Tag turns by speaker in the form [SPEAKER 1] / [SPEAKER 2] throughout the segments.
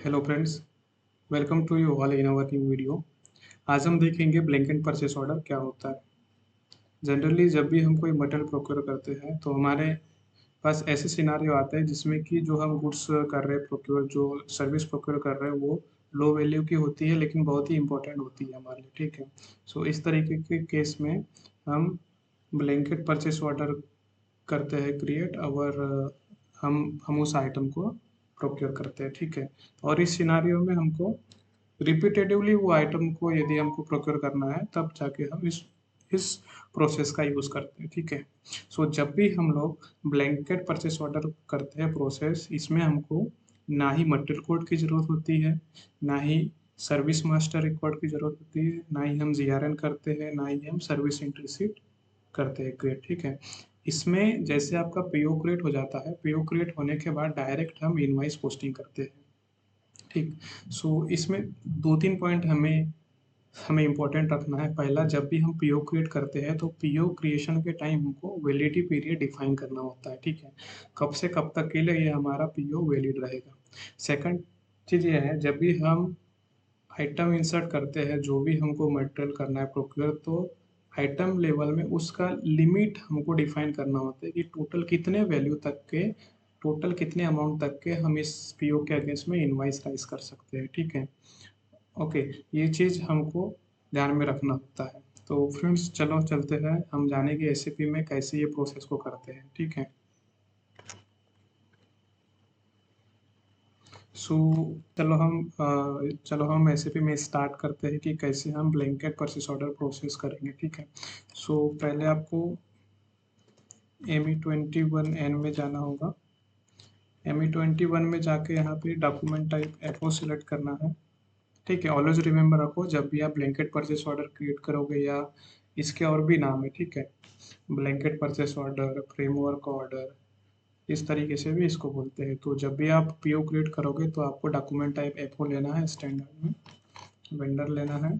[SPEAKER 1] Hello friends, welcome to you all in our new video. आज हम देखेंगे blanket purchase order क्या होता है। जनरली जब भी हम कोई मटेरियल प्रोक्योर करते हैं तो हमारे पास ऐसे सिनारियो आते हैं जिसमें कि जो हम गुड्स कर रहे हैं प्रोक्योर, जो सर्विस प्रोक्योर कर रहे हैं वो लो वैल्यू की होती है लेकिन बहुत ही इंपॉर्टेंट होती है हमारे लिए। ठीक है, सो इस तरीके के केस में हम ब्लैंकेट परचेस ऑर्डर करते हैं क्रिएट, और हम उस आइटम को प्रोक्योर करते हैं। ठीक है, और इस सिनारियो में हमको रिपीटेटिवली वो आइटम को यदि हमको प्रोक्योर करना है तब जाके हम इस प्रोसेस का यूज़ करते हैं। ठीक है, सो जब भी हम लोग ब्लैंकेट परचेस ऑर्डर करते हैं प्रोसेस, इसमें हमको ना ही मटेरियल कोड की ज़रूरत होती है, ना ही सर्विस मास्टर रिकॉर्ड की ज़रूरत होती है, ना ही हम जीआरएन करते हैं, ना ही हम सर्विस एंट्री शीट करते हैं क्रिएट। ठीक है, इसमें जैसे आपका पीओ क्रिएट हो जाता है, पीओ क्रिएट होने के बाद डायरेक्ट हम इनवाइस पोस्टिंग करते हैं। ठीक, सो इसमें दो तीन पॉइंट हमें हमें इम्पोर्टेंट रखना है। पहला, जब भी हम पीओ क्रिएट करते हैं तो पीओ क्रिएशन के टाइम हमको वैलिडिटी पीरियड डिफाइन करना होता है। ठीक है, कब से कब तक के लिए ये हमारा पीओ वैलिड रहेगा। सेकंड चीज़ ये है, जब भी हम आइटम इंसर्ट करते हैं, जो भी हमको मटेरियल करना है प्रोक्योर, तो आइटम लेवल में उसका लिमिट हमको डिफाइन करना होता है कि टोटल कितने वैल्यू तक के, टोटल कितने अमाउंट तक के हम इस पीओ के अगेंस्ट में इनवाइस राइज कर सकते हैं। ठीक है, ओके, ये चीज़ हमको ध्यान में रखना होता है। तो फ्रेंड्स, चलो चलते हैं, हम जानेंगे एसएपी में कैसे ये प्रोसेस को करते हैं। ठीक है, सो चलो हम एसएपी में स्टार्ट करते हैं कि कैसे हम ब्लैंकेट परचेस ऑर्डर प्रोसेस करेंगे। ठीक है, सो पहले आपको ME21N में जाना होगा। ME21 में जाके यहाँ पे डॉक्यूमेंट टाइप एफओ सिलेक्ट करना है। ठीक है, ऑलवेज रिमेंबर रखो, जब भी आप ब्लैंकेट परचेस ऑर्डर क्रिएट करोगे, या इसके और भी नाम है, ठीक है, blanket purchase order, framework order, इस तरीके से भी इसको बोलते हैं। तो जब भी आप पीओ क्रिएट करोगे तो आपको डॉक्यूमेंट टाइप एफओ लेना है स्टैंडर्ड में, वेंडर लेना है।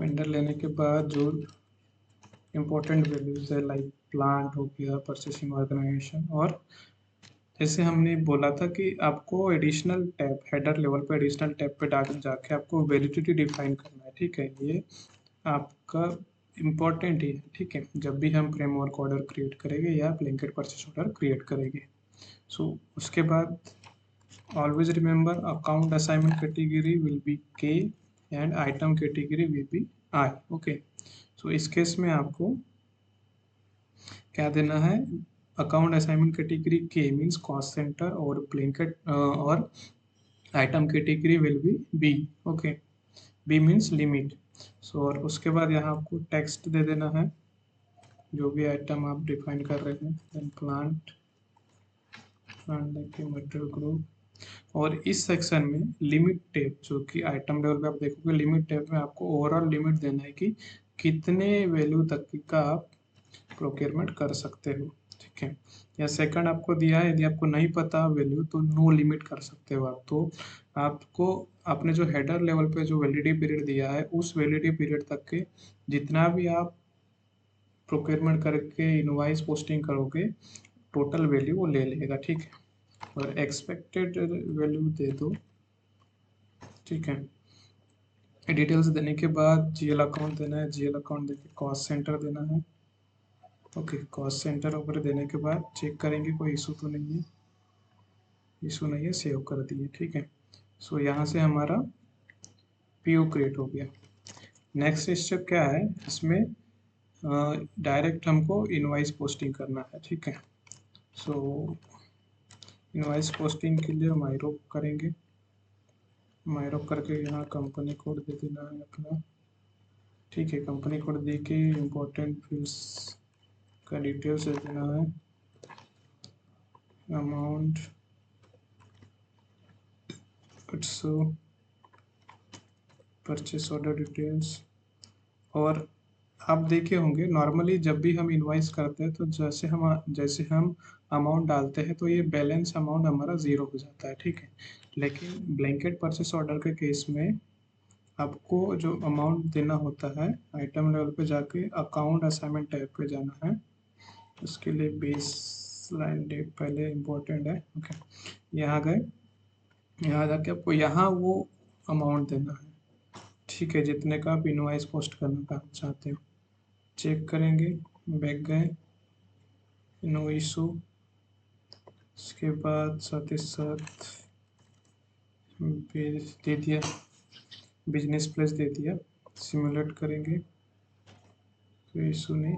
[SPEAKER 1] वेंडर लेने के बाद जो इम्पोर्टेंट वैल्यूज है, लाइक प्लांट हो गया, परचेसिंग ऑर्गेनाइजेशन, और जैसे हमने बोला था कि आपको एडिशनल टैब, हेडर लेवल पे एडिशनल टैब पे डाल जाके आपको वैलिडिटी डिफाइन करना है। ठीक है, ये आपका इम्पोर्टेंट ही है। ठीक है, जब भी हम फ्रेमवर्क ऑर्डर क्रिएट करेंगे या ब्लैंकेट परचेस ऑर्डर क्रिएट करेंगे। सो उसके बाद always remember, account assignment category will be K and item category will be I. Okay, so इस केस में आपको क्या देना है, account assignment category K means cost centre, और ब्लैंकेट और item category will be B. Okay, B means limit. So और उसके बाद यहाँ आपको टेक्स्ट दे देना है जो भी आइटम आप डिफाइन कर रहे हैं। देन प्लांट, प्लांट देखिए मटेरियल ग्रुप, और इस सेक्शन में लिमिट टैब, जो कि आइटम लेवल पे आप देखोगे, लिमिट टैब में आपको ओवरऑल लिमिट देना है कि कितने वैल्यू तक का आप प्रोक्योरमेंट कर सकते हो। ठीक है, या सेकंड आपको दिया है, यदि आपको नहीं पता वैल्यू तो नो लिमिट कर सकते हो आप। तो आपको आपने जो हेडर लेवल पे जो वैलिडिटी पीरियड दिया है, उस वैलिडिटी पीरियड तक के जितना भी आप प्रोक्योरमेंट करके इनवाइस पोस्टिंग करोगे, टोटल वैल्यू वो ले लेगा। ठीक है, और एक्सपेक्टेड वैल्यू दे दो। ठीक है, डिटेल्स देने के बाद जीएल अकाउंट देना है, जीएल अकाउंट देके कॉस्ट सेंटर देना है। ओके, कॉस्ट सेंटर ऊपर देने के बाद चेक करेंगे कोई इशू तो नहीं है, इशू नहीं है, सेव कर दिए। ठीक है, सो यहाँ से हमारा पीओ क्रिएट हो गया। नेक्स्ट स्टेप क्या है इसमें, डायरेक्ट हमको इनवाइस पोस्टिंग करना है। ठीक है, सो इनवाइस पोस्टिंग के लिए माइरोप करेंगे, माइरोप करके यहाँ कंपनी कोड दे देना है अपना। ठीक है, कंपनी कोड दे के इम्पोर्टेंट फील्ड्स का डिटेल्स दे देना है, अमाउंट, परचेस ऑर्डर डिटेल्स। और आप देखे होंगे नॉर्मली जब भी हम इनवाइस करते हैं तो जैसे हम अमाउंट डालते हैं तो ये बैलेंस अमाउंट हमारा ज़ीरो हो जाता है। ठीक है, लेकिन ब्लैंकेट परचेस ऑर्डर के केस में आपको जो अमाउंट देना होता है, आइटम लेवल पे जाके अकाउंट असाइनमेंट टैब पे जाना है। उसके लिए बेस लाइन डेट पहले इम्पोर्टेंट है। ओके, यहाँ गए, यहाँ जाके आपको यहाँ वो अमाउंट देना है, ठीक है, जितने का आप इनवॉइस पोस्ट करना चाहते हो। चेक करेंगे, बैक गए, नो इशू। इसके बाद साथ ही साथ दे दिया, बिजनेस प्लेस दे दिया, सिमुलेट करेंगे, कोई इशू नहीं,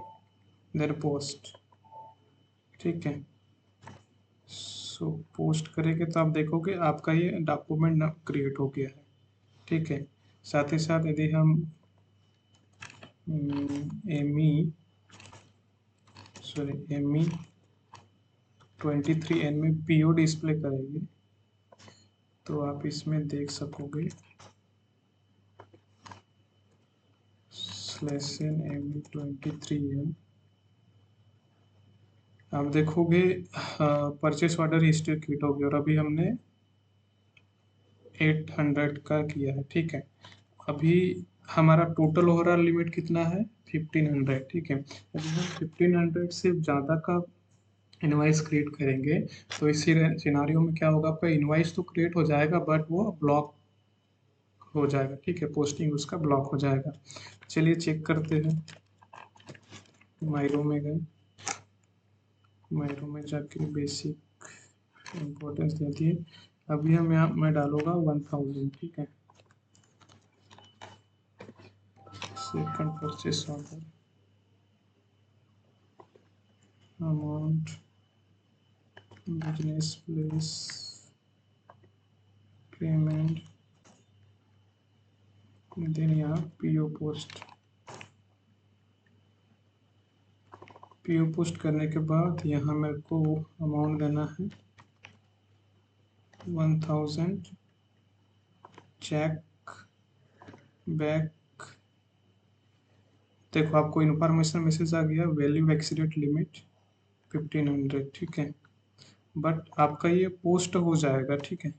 [SPEAKER 1] देन पोस्ट, ठीक है। सो पोस्ट करेंगे तो आप देखोगे आपका ये डॉक्यूमेंट क्रिएट हो गया है, ठीक है। साथ ही साथ यदि हम एम ई 23N में पीओ डिस्प्ले करेंगे तो आप इसमें देख सकोगे /ME23N, आप देखोगे परचेस ऑर्डर हिस्ट्री क्रिएट होगी और अभी हमने 800 का किया है, ठीक है। अभी हमारा टोटल ओवरऑल लिमिट कितना है, 1500, ठीक है। यदि हम 1500 से ज़्यादा का इनवाइस क्रिएट करेंगे तो इसी सिनारियो में क्या होगा, आपका इनवाइस तो क्रिएट हो जाएगा बट वो ब्लॉक हो जाएगा, ठीक है, पोस्टिंग उसका ब्लॉक हो जाएगा। चलिए चेक करते हैं, मायरो में गए, मायरो में जाके बेसिक इम्पोर्टेंस दे दिए। अभी हम यहाँ मैं डालूंगा 1000, ठीक है। Second purchase order amount, business place, payment, then यहाँ पीओ पोस्ट। पीओ पोस्ट करने के बाद यहाँ मेरे को अमाउंट देना है 1000, चेक बैक। देखो आपको इन्फॉर्मेशन मैसेज आ गया, वैल्यू एक्सीडेड लिमिट 1500, ठीक है। बट आपका ये पोस्ट हो जाएगा, ठीक है,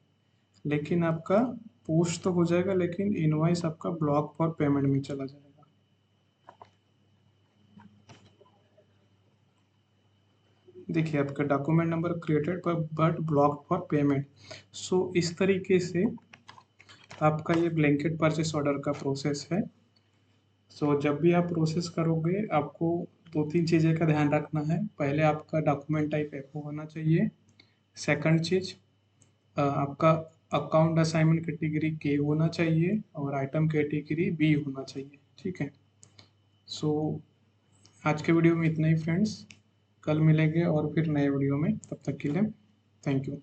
[SPEAKER 1] लेकिन आपका पोस्ट तो हो जाएगा लेकिन इनवॉइस आपका ब्लॉक फॉर पेमेंट में चला जाएगा। देखिए आपका document number created but block for payment. So इस तरीके से आपका ये ब्लैंकेट परचेस ऑर्डर का प्रोसेस है। सो जब भी आप प्रोसेस करोगे आपको दो तीन चीज़ें का ध्यान रखना है। पहले आपका डॉक्यूमेंट टाइप एफओ होना चाहिए। सेकंड चीज़, आपका अकाउंट असाइनमेंट कैटेगरी के होना चाहिए और आइटम कैटेगरी बी होना चाहिए, ठीक है। सो आज के वीडियो में इतना ही फ्रेंड्स, कल मिलेंगे और फिर नए वीडियो में, तब तक के लिए थैंक यू।